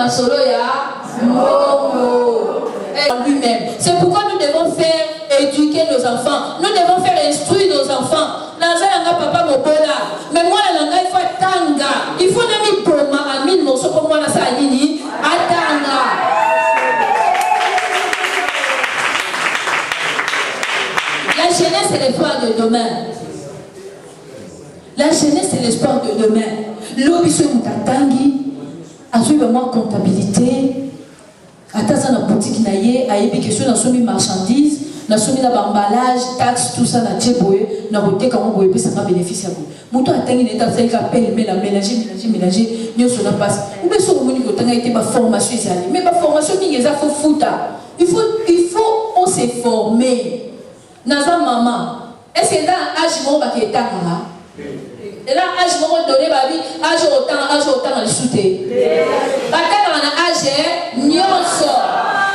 solo ya Momo. Lui-même. C'est pourquoi nous devons faire éduquer nos enfants. Nous devons faire instruire nos enfants. Nazalanga papa mobola. Mais moi la il faut tanga. Il faut nami boma amine moso pour moi na sa nini atanga. La jeunesse c'est l'espoir de demain. La jeunesse c'est l'espoir de demain. L'obispo mutatangi a suivi moi comptabilité. Attends na boutique na ye ayebi question na somi marchandise na somi na emballage taxe tout ça na tcheboye na côté comment boye ça va bénéficier à vous moto atangi n'état ça il appelle mélanger mieux sur la passe ou bien sur moni ko tanga été ba formation ici mais ba formation ni eza faut futa il faut on se former naza maman est-ce que dans âge mo ba ke tanga et là âge mo donné ba bi âge autant na lisute bataka na âge nyonso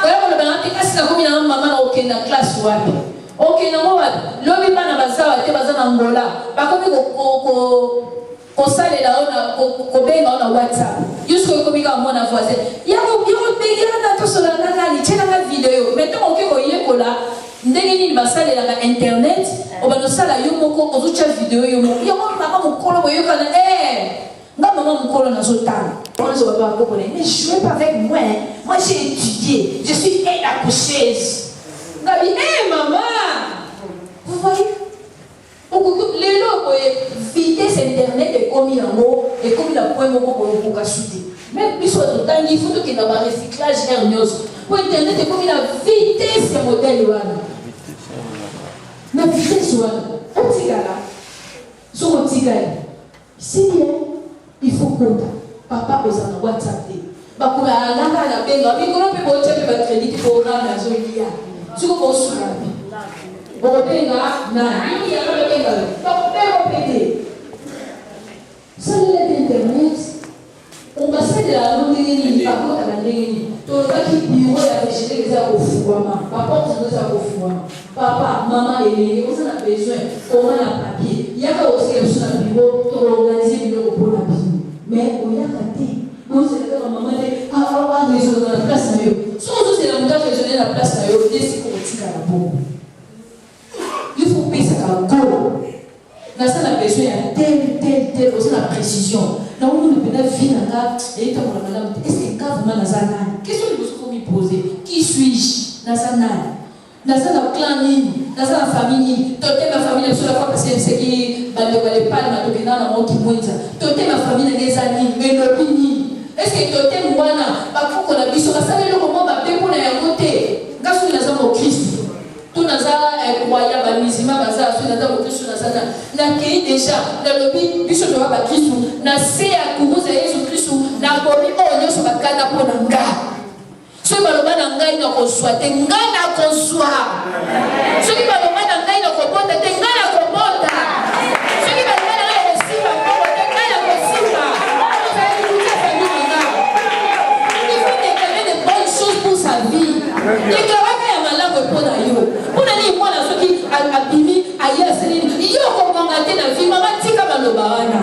oyo le bana tika sika komi na mama na okenda classe wapi okenda mo wapi lobi bana bazawa te bazana ngola bakomi ko salela ona ko benga ona WhatsApp jusqu'au komi ka mona voisin yako pegela na to sola na ni tena na video mais tant que ko yekola ndenge nini basalela na internet obano sala yo moko ozucha video yo moko yo mama mukolo boyoka na nga maman mukolo na zotana mais jouez pas avec moi moi j'ai étudié je suis aide accoucheuse nga bi maman vous voyez les lots vitesse internet est comme yango et comme la point moko pour ka shooter même biso totangi il faut que na ba recyclage hernios pour internet est comme la vitesse ya modèle wana na vitesse wana otigala so otigala c'est bien il faut compter papa besoin de WhatsApp bakula alanga na benga bikolo pe boche pe ba credit programme na zolia siko ko sura bo benga na ni ya ko benga donc pe pété ça l'internet on va se de la langue ni pas ko la ni to ba ki bureau ya rejeter les au fouama papa on se au fouama papa maman et on a besoin comment la papier il y a aussi sur le bureau to organiser le pour la vie mais on y a raté on se fait maman dit ah raisonner la place na yo sans c'est la muta raisonner la place na yo c'est qu'on tire la bombe il faut payer ça comme go na ça la besoin à tel aussi la précision donc on ne peut pas vivre là et tant que madame est-ce que vraiment na ça question que vous me poser qui suis-je na ça dans un clan dans une famille toté ma famille sur la fois parce que c'est qui bande les palmes à toquer dans la montre moinza toté ma famille des amis mais l'opinion est-ce que toté mwana ba pour qu'on a biso ça le comment ba pe pour na côté ngasu na za mo Christ tout na za croyant ba musulman ba za sur na za mo Christ na za na kei déjà na lobi biso to ba Christ na se ya kuruza Yesu Christ na bobi onyo so ba kana pour na nga ceux qui parlent de ngai na koswa te ngai na koswa ceux qui parlent de ngai na kobota te ngai na kobota ceux qui parlent de ngai na kosiba te ngai na kosiba il faut déclarer de bonnes choses pour sa vie déclarer qu'il y a malade pour na yo pour na ni moi na ceux qui abimi ailleurs c'est yo komanga te na vie maman tika maloba wana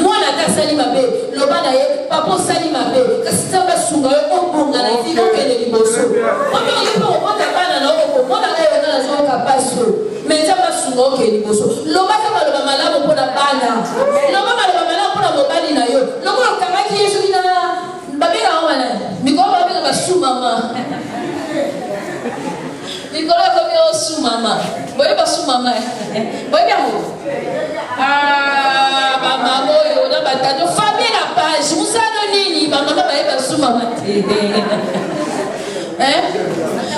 moi na ta sali mabe loba na ye papa sali mabe kasi tamba sunga yo obonga na vie que les liboso on peut pas bana na oko mona na yo na zo ka paso mais tamba sunga que liboso loba ka maloba malamu pour na bana loba maloba malamu pour na mobali na yo loba kama ki yesu ina babe na wana mikolo babe na basu mama mikolo babe o su mama boye basu mama boye bien mama boyo na batado famille la page musano nini mama baye basu mama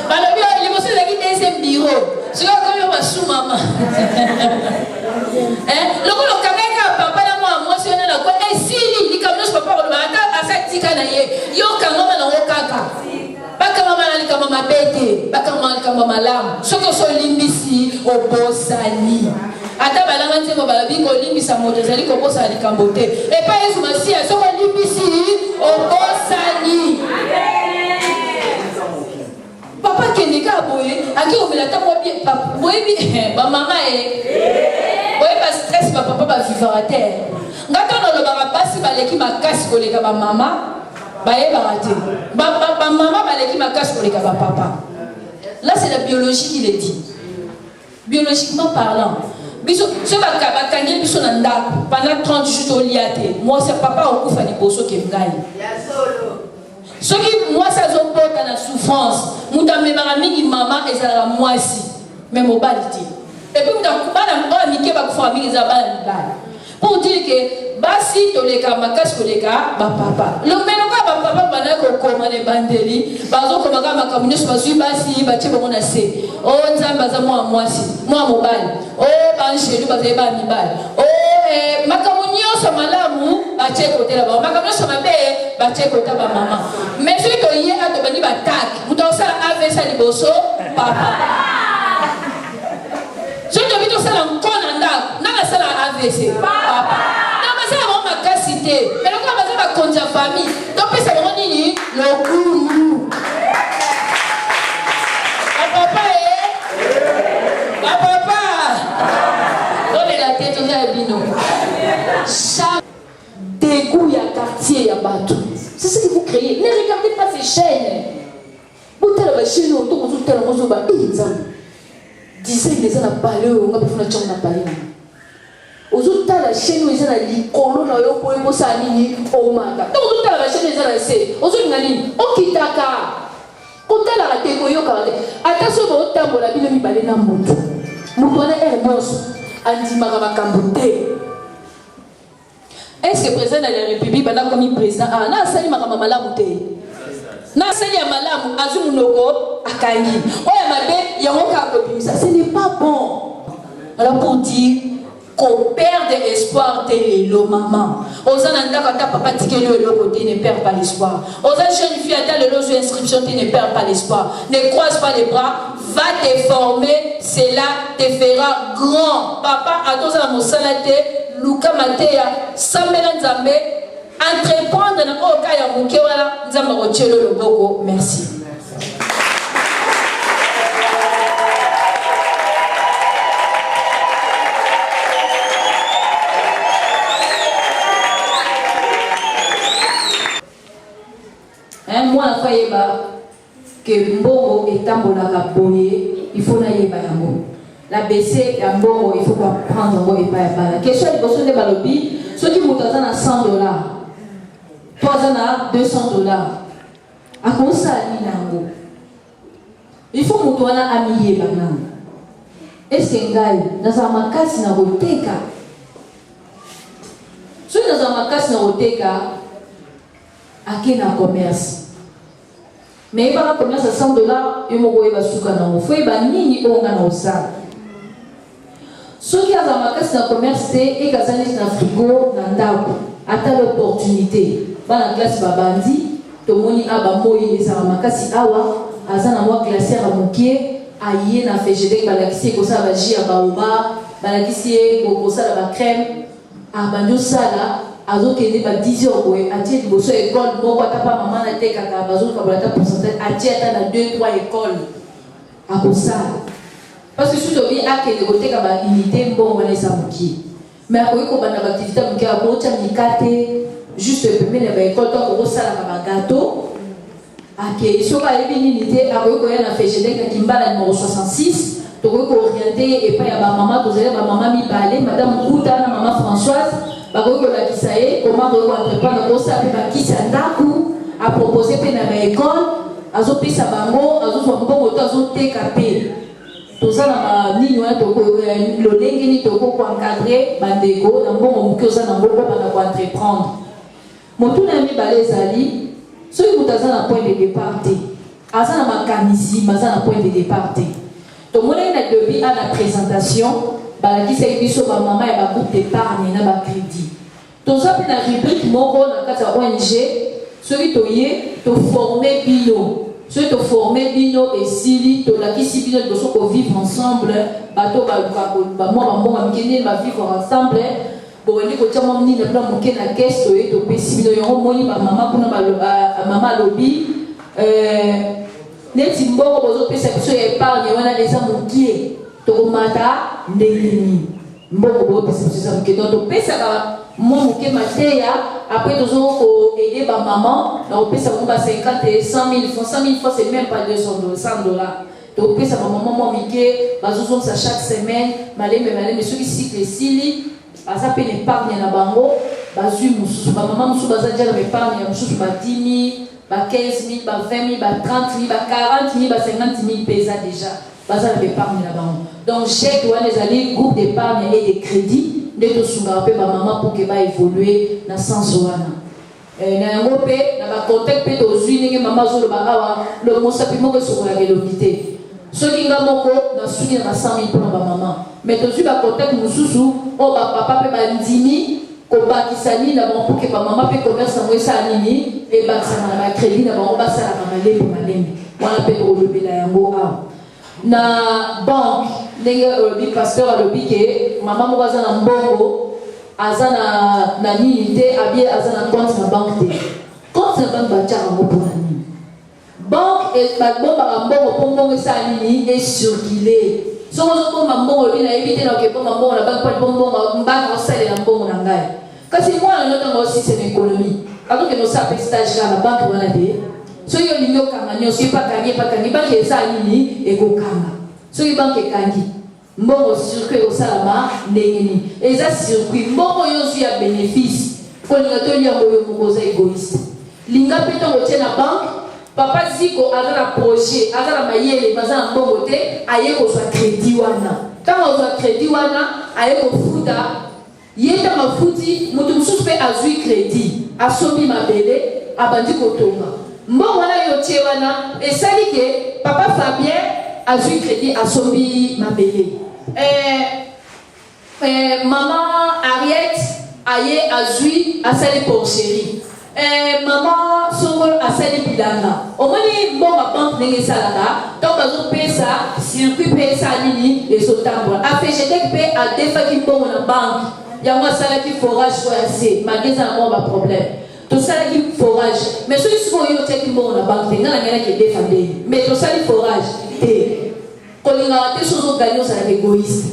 balobi oyo liboso ezalaki deuxième bureau soki okomi o basu mama lokolo okangaka papa na mwana mwasi wana na kwa esili likambo nyonso papa koloba ata asatika na ye yokangama nango kaka bakangama na likambo mabe te bakangama na likambo malamu soki osolimbisi obosani ata balanga nzembo balobi kolimbisa moto ezali kobosana likambo te epai yesu masiya soki olimbisi obosani papa kendeka boye aki omela ta boyebi bamama boyeba stress bapapa bavivara te ngata nolobaka basi baleki makasi koleka bamama Maman baleki makasi koleka ba papa. Là c'est la biologie qui le dit. Biologiquement parlant. Biso ce bakangeli biso na ndako pendant 30 jours au liate. Moi c'est papa okufa liboso ke ngai. Ya solo. Ce qui moi ça zopota na souffrance. Muta memara mingi maman ezala mwasi. Mais mobilité. Et puis muta kubana mba mike ba kufa mingi za bana mbala. Pour dire que basi toleka makasi koleka ba papa. Le meloka ba papa bana ko komane bandeli, bazo komaka makamunyo basi basi bache bomona se. O nzamba za mwasi, mobali. O banshelu baze ba mibali. O makamunyo so malamu bache kotela ba. Makamunyo so mabe bache kotela ba mama. Mais celui to yé a to bani ba tak. Mutosa ave sa liboso papa. Je te dis que c'est un conanda, n'a pas la AVC. Papa. Non, mais c'est vraiment ma cassité. Mais le cas, c'est ma conja famille. Donc, c'est vraiment le gourou. Papa papa. Donnez la tête aux albino. Chaque dégoût, il y a quartier, il y a bateau. C'est ce que vous créez. Ne regardez pas ces chaînes. Vous avez des chaînes autour, vous avez des chaînes. Disait les gens à parler, on a besoin de gens à parler. Aux autres, la chaîne où ils ont dit, on a eu pour les ça ni au maga. Donc, aux autres, la chaîne où ils ont dit, aux autres, ils ont dit, on quitte à car. Quand elle a raté, on a dit, attention, on a dit, on a dit, on a dit, on a dit, on a dit, est-ce que le président de la République, comme le président, a dit, on a dit, na seli ya malamu azumunoko akangi oya mabe yango ka kopimisa ce n'est pas bon. Alors pour dire qu'on perd de l'espoir de lo maman ozana ndaka ta papa tikeli le côté ne perd pas l'espoir ozana jeune fille à le loge inscription ne perd pas l'espoir ne croise pas les bras va te former cela te fera grand papa atoza mosalate luka mateya samela nzambe entreprendre na oka ya muke wala nzamba rochelo loboko. Merci. Moi la fois yeba que mbongo etambolaka boye il faut na yeba yango la BC ya mbongo il faut pas prendre ngo epa ya bala question liboso nde balobi soki moto aza na $100 toi aza na $200 akosala nini yango il faut moto wana amiyeba nano eske ngai nazala makasi na koteka soki nazala makasi na koteka ake na commerce mais yebaka commerce ya $100 yo moko oyeba suka nango fo yeba nini oyo nga na osala soki aza makasi na commerce te ekaza neti na frigo na ndako ata l'opportunité bana classe babandi tomoni abamoi ezala makasi awa aza na mwa glacière ya mokie aye na fegedek balakisi ye kosala baji ya baoba balakisi ye kosala bacrème abandi osala azokende ba 10 heures boye atie liboso école moko ata pa mama na tekaka bazokabola ata pourcentage atie ata na 2-3 école akosala parce que si tu viens à que côté comme unité bon on est ça moki mais après qu'on a l'activité moki à côté mikate juste premier les écoles donc on sala comme gâteau à que si on a une unité après qu'on a fait chez des kimbala numéro 66 tu peux orienter et pas ya ma maman tu sais ma maman mi balé madame Kouta na maman Françoise ba ko la kisaye comment on entreprendre pour ça ba kisa ndaku à proposer pe na école azo pisa bango azo so bon auto azo TKP tout ça na nini wana toko lolenge ni toko ko encadrer bandeko na mbongo muke oza na mbongo bana ko entreprendre motu na mi balezali so yutaza na point de départ te aza na makanisi maza na point de départ te to mona na debi à la présentation balakisa biso ba mama ya ba groupe d'épargne na ba crédit to ça pe na rubrique moko na kata ONG soki toye to former bino ceux qui formé bino et sili to la kisi bino de so ko vivre ensemble bato ba moi ba mkene ba vivre ensemble bo ni ko tama mni na plan mke na caisse to pesi bino yo moni ba mama kuna ba mama lobi neti mboko bozo pesa biso ya épargne wana eza mokie to mata ndeni mboko bo pesa biso mke to pesa ka mo mke mateya après nous avons aidé ma maman, on peut ça 50 et 100 000 francs. 100 000 francs, c'est même pas 200 $, 100 $. Donc, ça ma maman, Mickey, ça chaque semaine, mais ceux qui cyclent les sili, ça peut l'épargne à bango, ma maman, je vais dire l'épargne, je vais 10 000, 15 000, 20 000, 30 000, 40 000, 50 000 pesos déjà. Ça l'épargne à bango. Donc, j'ai les groupe d'épargne et de crédit. De tout ce que ma maman pour qu'elle va évoluer dans le sens où elle a un groupe, dans le contexte de l'usine, maman sur le bagawa, le mot sapimo que sur la réalité. Ceux qui ont un soutien à 100 000 pour ma maman. Mais tout le contexte nous sous, oh papa peut pas 10 000, qu'on va qui s'aligne d'abord pour que ma maman peut commercer à moi ça aligné et bah ça m'a crédit d'abord on va ça la maman pour ma lème. On appelle au lever la yango a. Na banque ndenge pasteur alobi ke mama moko aza na mbongo aza na nini te abie aza na compte na banque te compte na banque batiaka yango mpona nini banque babombaka mbongo mpo mbongo esala nini esirkule soki ozobomba mbongo obi nayebi te naoke bomba mbongo na banque mpo mbongo mbanga osalela mbongo na ngai kasi mwana notanga osise na économie akokende osala mpe stage kaka na banque wana te soki olingi okanga nyonso epakangi banke esala nini ekokanga soki banke ekangi mbongo circuit ekosalama ndenge nini eza circuit mbongo nyonso ya bénéfice kolinga tolia yango yo moko oza égoïste linga mpe ntango otie na banque papa ziko aza na projet aza na mayele baza na mbongo te aye kozwa crédit wana ntango ozwa crédit wana aye kofuta ye ntango afuti moto mosusu mpe azwi crédit asombi mabele abandi kotonga mbongo wana yo tie wana esali ke papa Fabien azwi crédit asombi mabele maman Ariette aye azwi asali porcherie maman songolo asali bilanga omoni mbongo banque ndenge esalaka ntango bazopesa circuit mpe esala nini ezotambola afegedek mpe adefaki mbongo na banque yango asalaki forage oyo ase mageza na mwa baproblème tosalaki forage mais soki sikoyo otiaki mbongo na banque te nga na ngai naki edefande mais tosali forage te kolingaka te soki ozogani ozalaka égoïste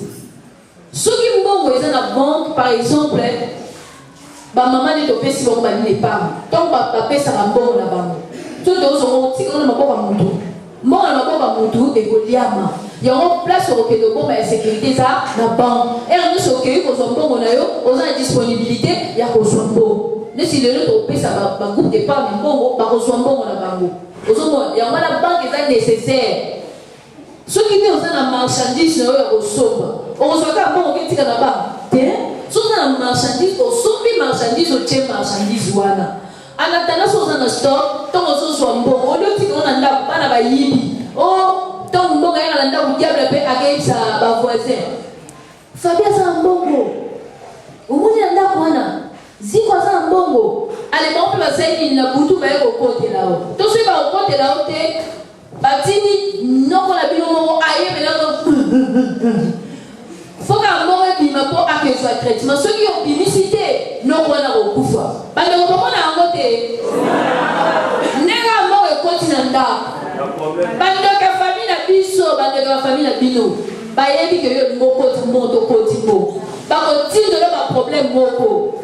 soki mbongo eza na banque par exemple bamama nde topesi bango banini épargne ntongo bapesaka mbongo na bango soki tozongo tikana na maboko ya motu mbongo na maboko ya motu ekoliama yango place okokende obomba ya sécurité eza na banque ere nyonso okei kozwa mbongo na yo oza na disponibilité ya kozwa mbongo nesi lelo topesa bagroupe d'épargne mbongo bakozwa mbongo na bango ozomona yango wana banque eza nécessaire soki te oza na marchandise na oyo ya kosomba okozwaka mbongo oketika na banque te soki oza na marchandise osombi marchandise otie marchandise wana anatanda soki oza na stock ntongo ozozwa mbongo oliotika ngo na ndako bana bayibi ntongo mbongo ayaka na ndako diable mpe akeyebisa bavoisin fabi aza na mbongo omoni na ndako wana ziko aza na mbongo alema mpe basali nini na butu baye kokotela o to soki bakokotela o te batini noko na bino moko ayebelaka foka mbongo ebima mpo akezwa traitement soki obimisi te noko wana kokufa bandeko bomona yango te ndenge mbongo ekoti na ndako bandeko ya fami na biso bandeko ya fami na bino bayebi ke yo moko mbongo tokoti mbongo bakotindola baproblème moko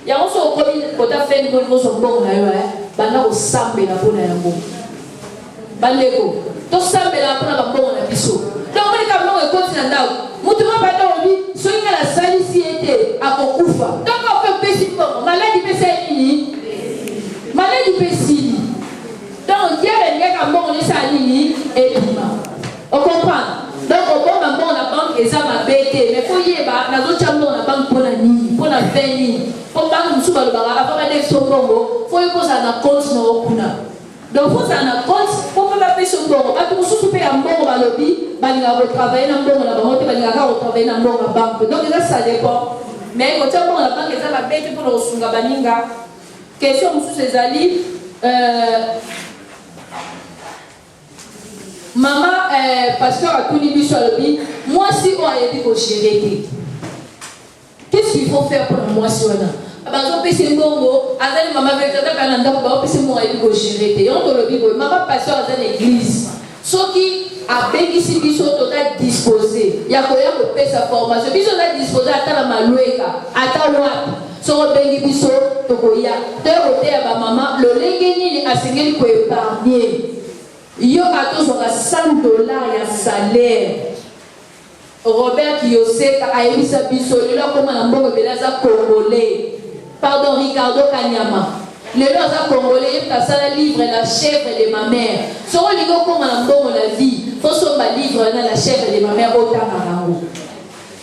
yango so okomi kota feni kozwa mbongo na yo banda kosambela mpo na yango bandeko tosambela mpona bambongo na biso donc omoneka mbongo ekoti na ndako motu mo banda obi soki nga nasalisi ye te akokufa donc ope opesi mbongo maladi pesa nini maladi pesili donc diable elingaka mbongo nesala nini ebima ocomprendre donc obomba mbongo na banque eza mabe te mais fo yeba nazotya mbongo na banque mpona nini mpona fe nini mpo banque mosusu balobaka avant badekiso mbongo fo ekozala na compte na okuna donc fozala na compte mpo mpe bapesi mbongo bato mosusu mpe ya mbongo balobi balingaka kotravaille na mbongo na bango te balingaka kotravaille na mbongo na banque donc eza ça dépend mais kotya mbongo na banque eza mabe te mpona kosunga baninga question mosusu ezali mama pasteur atuni biso alobi mwasi oyo ayebi kogere te qu'est-ce qu'il faut faire mpona mwasi wana bazopesa mbongo azali mama vetataka na ndako baopesa mbongo ayebi kogere te yango tolobi boye mama pasteur aza na église soki abengisi biso toza dispose ya koya kopesa formation biso oza dispose ata na malweka ata wapi soko bengi biso tokoya te côté ya ba maman le lengeni asengeli ko épargner yo atozwa $100 ya salaire. Robert Kiyoseka ayebisa biso lelo koma na mbongo belaza congolais. Pardon, Ricardo Kanyama. Lelo aza congolais yebika sala livre la chèvre de ma mère. Soko lingo koma na mbongo la vie. Faut somba livre na la chèvre de ma mère otanga nango.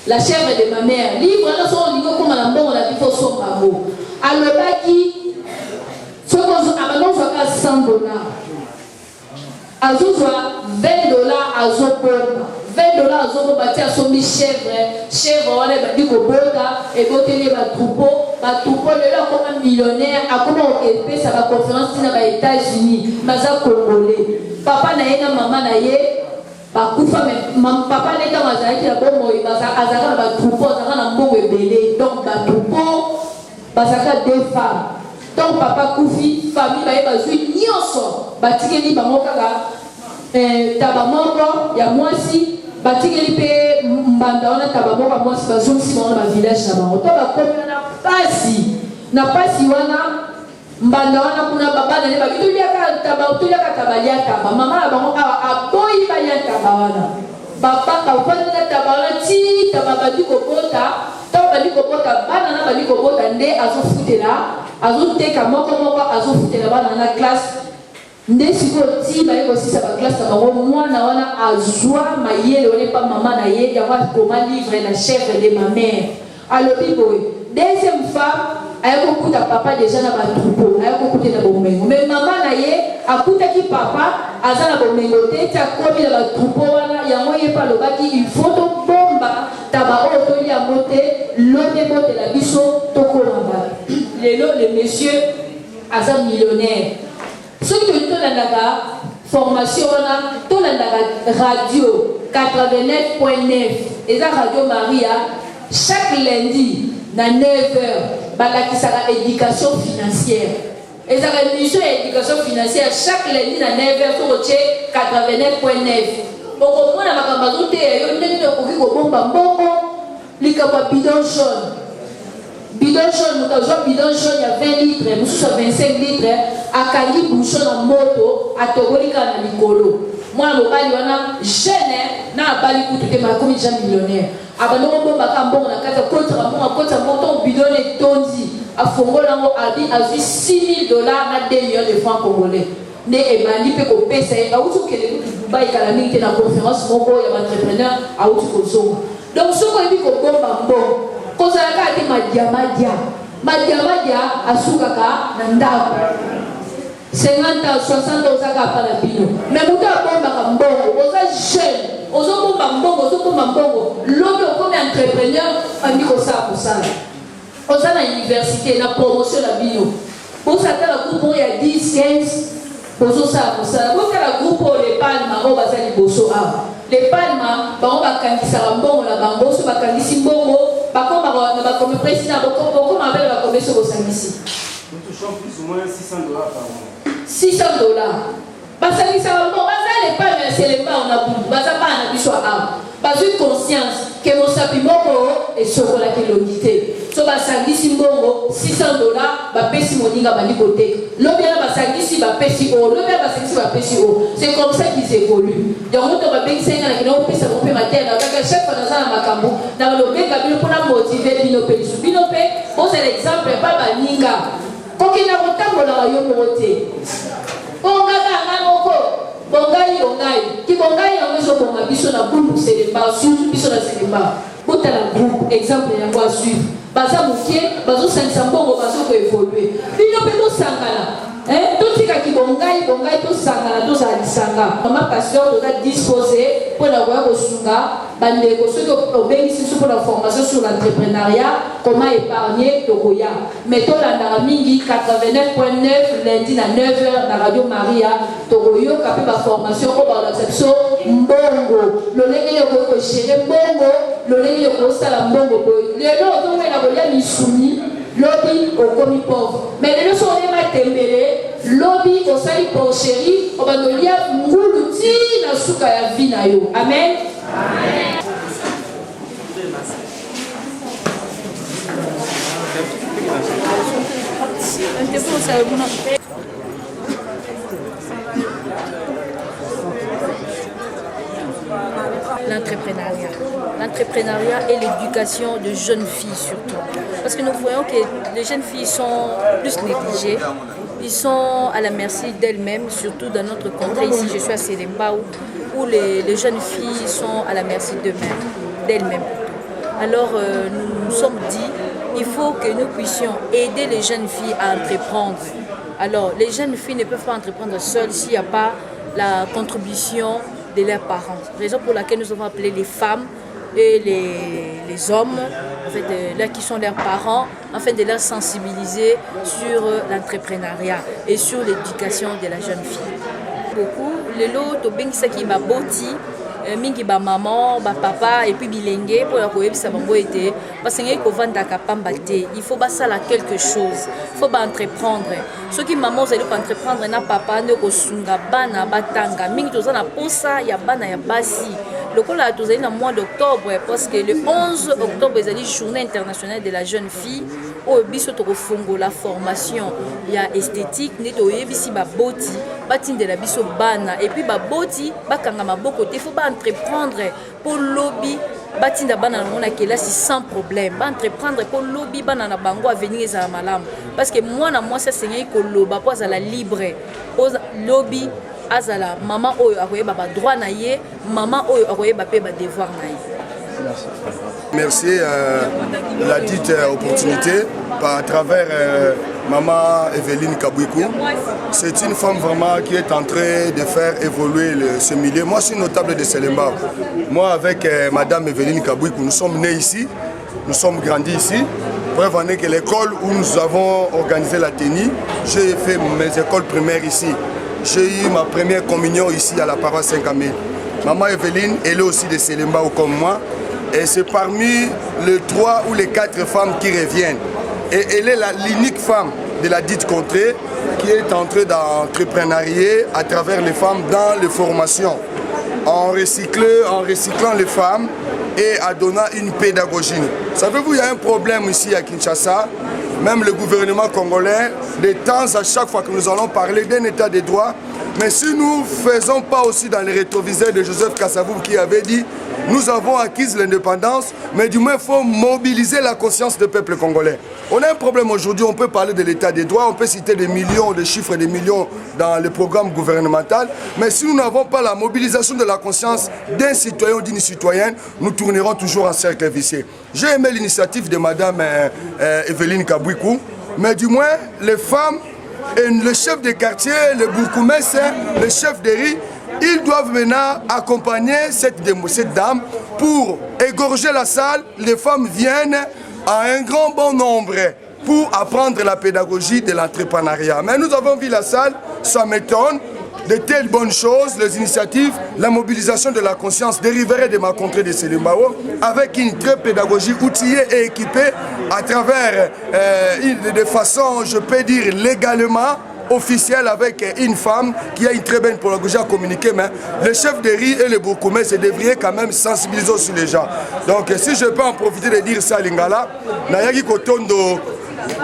La chèvre de ma mère. Livre na soko lingo koma na mbongo la vie faut somba ngo. Alobaki soko abandonzo ka $100. Azuzwa $20 azopona. $20 azopona batia sombi chèvre wana badi kobota eboteli ba troupeau lelo comme millionnaire akoma okepesa ba conférence na ba États-Unis baza congolais. Papa na ye na mama na ye bakufa papa neta mazalaki na bongo azaka na ba troupeau azaka na mbongo ebele donc ba troupeau bazaka 2 femmes. Donc papa kufi famille baye bazwi nyonso batikeli bango kaka taba moko ya mwasi batikeli pe mbanda wana taba moko ya mwasi bazongisi bango na village na bango to bakomi na pasi wana mbanda wana kuna babana ne babituliaka taba lia taba mama na bango aboyi balia taba wana papa kafani na taba wana ti taba badi kobota bana na bali kobota nde azoteka moko azofutela bana na classe nde siko ti baye kosisa ba classe na bango mwana wana azwa mayele wana pa mama na ye yango akoma livre la chèvre de ma mère alobi boye. Deuxième femme ayakokuta papa déjà na ba troupeau ayakokuta na bomengo mais mama na ye akutaki papa aza na bomengo te ti akomi na ba troupeau wana yango ye pa alobaki il faut tobomba taba oyo toli yango te lobe botela biso tokolamba lelo le monsieur aza millionnaire. Soki tolandaka formation wana tolandaka radio 89.9 eza Radio Maria chaque lundi na 9h balakisaka éducation financière. Ezaka émission ya éducation financière chaque lundi na 9h tokotie 89.9. Bokomona makambo azoteya yo ndenge okoki kobomba mbongo likambo ya bidon jaune. Bidon jaune mokazwa bidon jaune ya 20 litres mosusu ya 25 litres akangi bouchon na moto atokoli kaka na likolo. Mwana mobali wana jeune na abali kutu te makomi deja millionnaire abandongo bombaka mbongo na kati akota mbongo bidon etondi afongola yango azwi $6,000 na 2 millions de francs congolais nde ebandi mpe kopesa ye awuti kokende kutu Dubai kala mingi te na conférence moko ya baentrepreneur awuti kozonga. Donc soki oyebi kobomba mbongo kozalaka ate madiamadia asukaka na ndako 50 ans 60 ans ozaka apa na bino mais moto abombaka mbongo oza jeune ozobomba mbongo lobi okomi entrepreneur andi kosala oza na université na promotion na bino bosatala groupe ya 10 15 bozosala botala groupe oyo les palma oyo baza liboso awa les palma bango bakangisaka mbongo na bango so bakangisi mbongo bakoma na bakomi président bokoma abele bakomi so bosangisi nous touchons plus ou moins $600 par mois. $600. Basangisaka mbongo baza les palma ya selemba ona butu baza bana na biso awa bazwi conscience ke mosapi moko esokolaki elongi te so basangisi mbongo $600 bapesi moninga bandi koteka lobi wana basangisi bapesi o lobi wana basangisi bapesi o c'est comme ça qu'ils évoluent yango to babengisa yenga na kina opesa mope materne kaka chaque fois naza na makambo na balobenga bino mpona motive bino mpe lisu bino mpe bozala exemple pa baninga kokenda kotambolaka yo moko te ongaka anga moko bongai kibongai yango ezobonga biso na bulu selemba surtout biso na selemba botala groupe exemple yango a suivre baza mokie bazosangisa mbongo bazokoevolue bino mpe tosangana totikaki bongai tosangana tozala lisanga mama pasteur toza dispose mpona koya kosunga bandeko soki obengisi biso mpona formation sur l'entrepreneuriat comment épargner tokoya mais tolandaka mingi 89.9 lundi na 9h na Radio Maria tokoyoka mpe baformation oyo bakolakisa biso mbongo lolenge yokoki kogere mbongo lolenge yokosala mbongo boye lelo ozongwena kolia misuni lobi okomi pauvre mais lelo so olema tembele lobi osali porcherie obandolia ngulu ti na suka ya vi na yo amen. L'entrepreneuriat. L'entrepreneuriat et l'éducation de jeunes filles surtout. Parce que nous voyons que les jeunes filles sont plus négligées. Ils sont à la merci d'elles-mêmes, surtout dans notre contrée ici. Je suis à Selemba où les jeunes filles sont à la merci d'elles-mêmes. Alors nous nous sommes dit, il faut que nous puissions aider les jeunes filles à entreprendre. Alors les jeunes filles ne peuvent pas entreprendre seules s'il n'y a pas la contribution de leurs parents. Raison pour laquelle nous avons appelé les femmes et les hommes, en fait, là qui sont leurs parents, afin de les sensibiliser sur l'entrepreneuriat et sur l'éducation de la jeune fille. Beaucoup, les lots, qui va boti, mingi ba maman, ba papa et puis bilenge pour la koyeb ça bango été parce que ko vanda ka pambate, il faut ba sala quelque chose, il faut ba entreprendre. Ceux qui maman vous allez entreprendre na papa ne ko sunga bana batanga mingi toza na posa ya bana ya basi. Le coup là toza na mois d'octobre parce que le 11 octobre c'est la journée internationale de la jeune fille au biso to fongo la formation ya esthétique ne to yebisi ba boti batin de la biso bana et puis ba boti bakanga maboko te faut ba entreprendre pour lobby batinda bana na kelasi sans problème ba entreprendre pour lobby bana na bango avenir ezala malamu parce que moi ça seigneur ko loba po azala libre po lobby azala maman oyo akoyeba ba droit na ye maman oyo akoyeba pe ba devoir na ye. Merci de la dite opportunité à travers maman Evelyne Kabouikou. C'est une femme vraiment qui est en train de faire évoluer ce milieu. Moi, je suis notable de Selemba. Moi, avec madame Evelyne Kabouikou, nous sommes nés ici, nous sommes grandis ici. Preuve en est que l'école où nous avons organisé la tenue, j'ai fait mes écoles primaires ici. J'ai eu ma première communion ici à la paroisse Saint-Camille. Maman Evelyne, elle est aussi de Selemba comme moi. Et c'est parmi les 3 ou les 4 femmes qui reviennent. Et elle est l'unique femme de la dite contrée qui est en train d'entrepreneurier à travers les femmes dans les formations, en recyclant les femmes et en donnant une pédagogie. Savez-vous, il y a un problème ici à Kinshasa. Même le gouvernement congolais, de temps à chaque fois que nous allons parler d'un état de droit, mais si nous ne faisons pas aussi dans les rétroviseurs de Joseph Kassavou qui avait dit nous avons acquis l'indépendance, mais du moins il faut mobiliser la conscience du peuple congolais. On a un problème aujourd'hui, on peut parler de l'état des droits, on peut citer des millions, des chiffres des millions dans le programme gouvernemental, mais si nous n'avons pas la mobilisation de la conscience d'un citoyen ou d'une citoyenne, nous tournerons toujours en cercle vicieux. J'ai aimé l'initiative de madame Evelyne Kabouikou, mais du moins les femmes et le chef de quartier, le bourgmestre, le chef de riz, ils doivent maintenant accompagner cette dame pour égorger la salle. Les femmes viennent à un grand bon nombre pour apprendre la pédagogie de l'entrepreneuriat. Mais nous avons vu la salle, ça m'étonne. De telles bonnes choses, les initiatives, la mobilisation de la conscience dériverait de ma contrée de Selembao avec une très pédagogie outillée et équipée à travers de façon, je peux dire, légalement officielle avec une femme qui a une très belle pédagogie à communiquer, mais le chef de riz et le bourgmestre devraient quand même sensibiliser sur les gens. Donc si je peux en profiter de dire ça à Lingala, Nayaki Kotondo,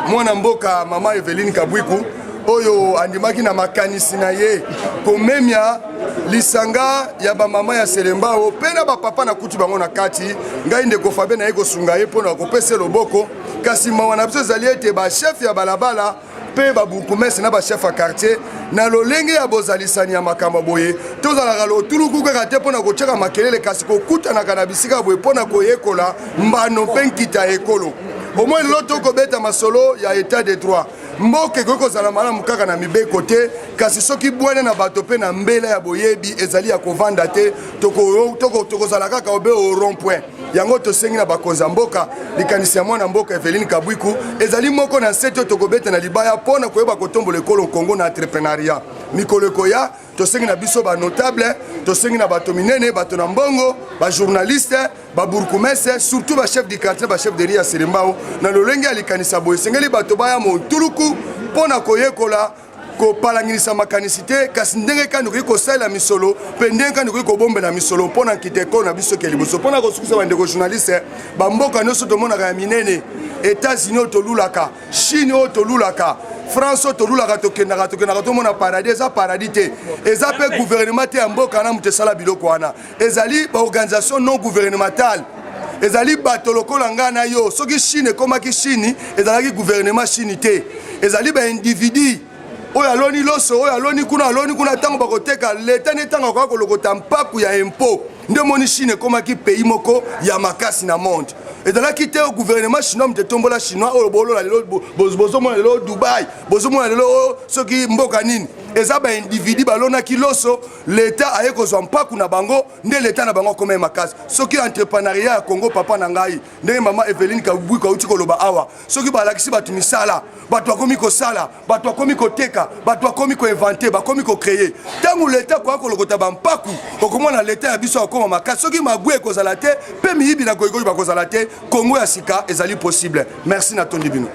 mon amboka, maman Evelyne Kabouikou, oyo andimaki na makanisi na ye komemia lisanga ya ba mama ya Selemba o pena ba papa na kutu bango na kati ngai ndeko Fabe na ye kosunga ye pona kopesa loboko kasi mawa na biso zali ete ba chef ya balabala pe ba bukumesi na ba chef ya quartier na lolenge ya bozalisani ya makambo boye tozalaka lo tuluku kaka te pona kocheka makelele kasi kokutanaka na bisika boye pona koyekola mbano mpe nkita ekolo au moins l'autre kobeta masolo ya état de droit mboke kokozala malamu kaka na mibeko te kasi soki bwana na bato pe na mbela ya boyebi ezali ya kovanda te tokozala kaka obe au rond point yango tosengi na bakonza mboka likanisi ya mwana mboka Evelyne Kabouikou ezali moko na seto tokobeta na libaya pona koyeba kotombola ekolo Kongo na entrepreneuriat mikolo koya tosengi na biso ba notable tosengi na bato minene bato na mbongo ba journaliste ba bourgmestre surtout ba chef du quartier ba chef de riz ya Selembao na lolenge ya likanisa boye sengeli bato baya mo tuluku pona koyekola kopalangisa makanisi te kasi ndenge kani koki kosalela misolo mpe ndenge kani koki kobombela misolo mpo na kiteko na biso ke liboso mpo na kosukisa bandeko journaliste bamboka nyonso tomonaka ya minene États-Unis oyo tolulaka Chine oyo tolulaka France oyo tolulaka tokendaka tomona paradis eza paradis te eza mpe gouvernement te ya mboka na moto esala biloko wana ezali baorganisation non gouvernementale ezali bato lokola ngai na yo soki Chine ekomaki Chine ezalaki gouvernement Chine te ezali baindividu oyo aloni loso oyo aloni kuna ntango bakoteka leta netanga koka kolokota mpaku ya impo nde moni Chine ekomaki pays moko ya makasi na monde ezalaki te gouvernement chinois mte tombola chinois oyo bolola lelo bozomona lelo Dubai bozomona lelo soki mboka nini eza baindividu balonaki loso leta aye kozwa mpaku na bango nde leta na bango akoma makasi soki entrepreneuria ya Congo papa na ngai ndenge mama Eveline Kabui kauti koloba awa soki balakisi bato misala bato akomi kosala bato akomi koteka bato akomi koinvente bakomi kocreye ntango leta koya kolokota bampaku okomona leta ya biso akoma makasi soki mabwe ekozala te mpe miyibi na goyigoyi bakozala te Congo ya sika ezali possible merci na tondi bino.